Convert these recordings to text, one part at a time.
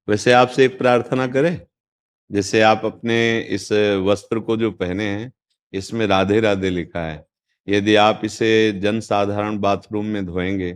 वैसे आपसे एक प्रार्थना करें? जैसे आप अपने इस वस्त्र को जो पहने हैं, इसमें राधे राधे लिखा है। यदि आप इसे जनसाधारण बाथरूम में धोएंगे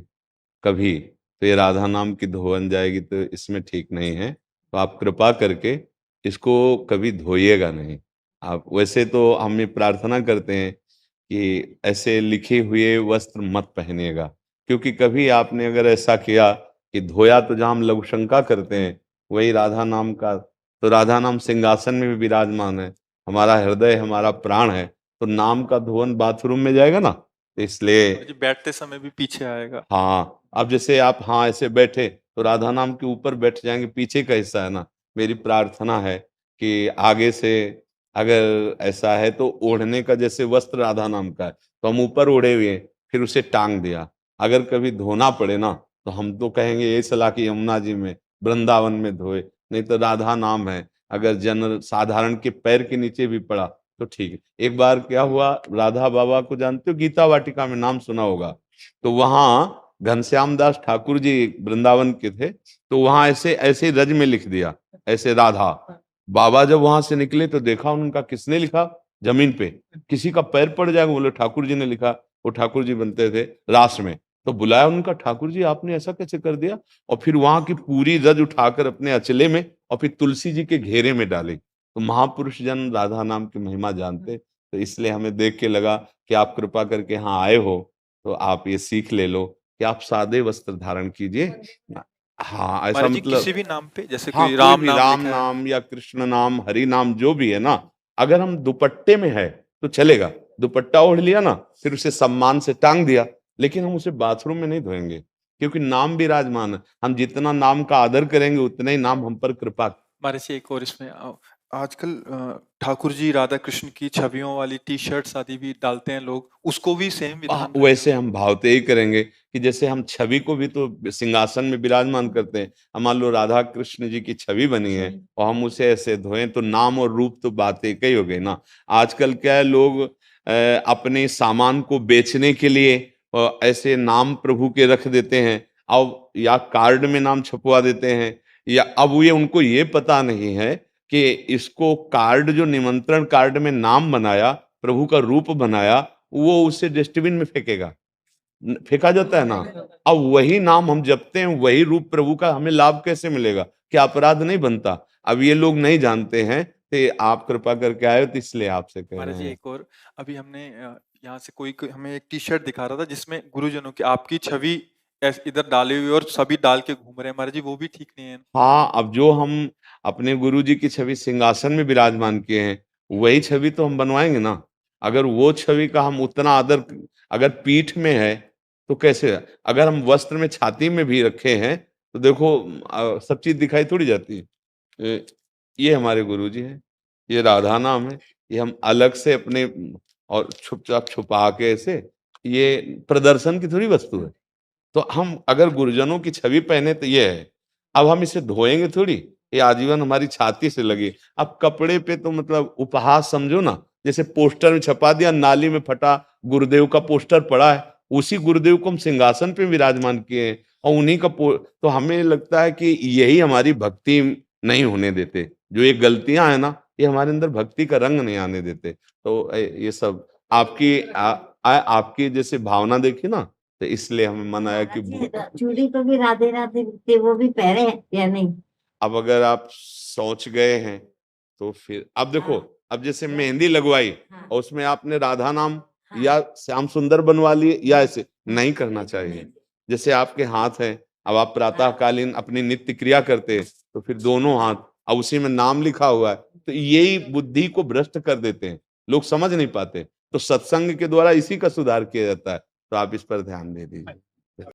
कभी, तो ये राधा नाम की धोवन जाएगी, तो इसमें ठीक नहीं है। तो आप कृपा करके इसको कभी धोइएगा नहीं। आप वैसे तो हम ये प्रार्थना करते हैं कि ऐसे लिखे हुए वस्त्र मत पहनिएगा, क्योंकि कभी आपने अगर ऐसा किया कि धोया, तो जहाँ हम लघु शंका करते हैं वही राधा नाम का, तो राधा नाम सिंहासन में भी विराजमान है, हमारा हृदय हमारा प्राण है, तो नाम का धोवन बाथरूम में जाएगा ना, तो इसलिए और जी बैठते समय भी पीछे आएगा। हाँ। अब जैसे आप हाँ ऐसे बैठे तो राधा नाम के ऊपर बैठ जाएंगे, पीछे का हिस्सा है ना। मेरी प्रार्थना है कि आगे से अगर ऐसा है तो ओढ़ने का, जैसे वस्त्र राधा नाम का है तो हम ऊपर ओढ़े हुए हैं, फिर उसे टांग दिया। अगर कभी धोना पड़े ना, तो हम तो कहेंगे ये सलाह कि यमुना जी में, वृंदावन में धोए, नहीं तो राधा नाम है, अगर जन साधारण के पैर के नीचे भी पड़ा तो ठीक है। एक बार क्या हुआ, राधा बाबा को जानते हो, गीता वाटिका में नाम सुना होगा, तो वहां घनश्याम दास ठाकुर जी वृंदावन के थे, तो वहां ऐसे ऐसे रज में लिख दिया, ऐसे राधा। बाबा जब वहां से निकले तो देखा उनका, किसने लिखा, जमीन पे किसी का पैर पड़ जाएगा, बोले ठाकुर जी ने लिखा। वो ठाकुर जी बनते थे रास में, तो बुलाया उनका, ठाकुर जी आपने ऐसा कैसे कर दिया। और फिर वहां की पूरी रज उठाकर अपने अचले में और फिर तुलसी जी के घेरे में डाली। तो महापुरुष जन राधा नाम की महिमा जानते, तो इसलिए हमें देख के लगा कि आप कृपा करके यहाँ आए हो, तो आप ये सीख ले लो कि आप सादे वस्त्र धारण कीजिए। हाँ, ऐसा महाराज जी मतलब किसी भी नाम पे, जैसे हाँ, कोई कोई राम भी नाम राम लिखा है। नाम या कृष्ण नाम, हरि नाम, जो भी है ना, अगर हम दुपट्टे में है तो चलेगा। दुपट्टा ओढ़ लिया ना, फिर उसे सम्मान से टांग दिया, लेकिन हम उसे बाथरूम में नहीं धोएंगे, क्योंकि नाम विराजमान है। हम जितना नाम का आदर करेंगे उतना ही नाम हम पर कृपा। महाराज जी एक और इसमें आजकल ठाकुर जी राधा कृष्ण की छवियों वाली टी-शर्ट्स आदि भी डालते हैं लोग, उसको भी सेम विधान रहेगा? वैसे हम भावते ही करेंगे कि जैसे हम छवि को भी तो सिंहासन में विराजमान करते हैं। अब मान लो राधा कृष्ण जी की छवि बनी है और हम उसे ऐसे धोएं, तो नाम और रूप तो बात एक ही हो गई ना। आजकल क्या है, लोग अपने सामान को बेचने के लिए ऐसे नाम प्रभु के रख देते हैं, अब या कार्ड में नाम छपवा देते हैं, या अब ये उनको ये पता नहीं है कि इसको कार्ड, जो निमंत्रण कार्ड में नाम बनाया, प्रभु का रूप बनाया, वो उसे डस्टबिन में फेंकेगा, फेंका जाता है ना। अब वही नाम हम जपते हैं, वही रूप प्रभु का, हमें लाभ कैसे मिलेगा, क्या अपराध नहीं बनता। अब ये लोग नहीं जानते हैं, तो आप कृपा करके आए हो, तो इसलिए आपसे कह महाराज रहे जी हैं। एक और, अभी हमने यहाँ से कोई हमें एक टी-शर्ट दिखा रहा था जिसमें गुरुजनों की आपकी छवि इधर डाली हुई और सभी डाल के घूम रहे हैं, महाराज जी वो भी ठीक नहीं है। हाँ, अब जो हम अपने गुरु जी की छवि सिंहासन में विराजमान किए हैं, वही छवि तो हम बनवाएंगे ना। अगर वो छवि का हम उतना आदर, अगर पीठ में है तो कैसे, अगर हम वस्त्र में छाती में भी रखे हैं, तो देखो सब चीज दिखाई थोड़ी जाती है। ये हमारे गुरु जी हैं, ये राधा नाम है, ये हम अलग से अपने और छुपचाप छुपा के ऐसे, ये प्रदर्शन की थोड़ी वस्तु है। तो हम अगर गुरुजनों की छवि पहने तो ये है। अब हम इसे धोएंगे थोड़ी, ये आजीवन हमारी छाती से लगी। अब कपड़े पे तो मतलब उपहास समझो ना, जैसे पोस्टर में छपा दिया, नाली में फटा गुरुदेव का पोस्टर पड़ा है, उसी गुरुदेव को हम सिंहासन पे विराजमान किए हैं, और उन्हीं का तो हमें लगता है कि यही हमारी भक्ति नहीं होने देते। जो ये गलतियां है ना, ये हमारे अंदर भक्ति का रंग नहीं आने देते। तो ये सब आपकी आपकी जैसे भावना देखी ना, तो इसलिए हमें मन आया कि चूड़ी को भी राधे राधे लिखते, वो भी पहने हैं या नहीं? अब अगर आप सोच गए हैं तो फिर अब देखो, हाँ। अब जैसे मेहंदी लगवाई हाँ। और उसमें आपने राधा नाम हाँ। या श्याम सुंदर बनवा लिए, या ऐसे हाँ। नहीं करना चाहिए। जैसे आपके हाथ हैं, अब आप प्रातःकालीन अपनी नित्य क्रिया करते हैं, तो फिर दोनों हाथ, अब उसी में नाम लिखा हुआ है, तो यही बुद्धि को भ्रष्ट कर देते हैं, लोग समझ नहीं पाते। तो सत्संग के द्वारा इसी का सुधार किया जाता है, तो आप इस पर ध्यान दे दीजिए।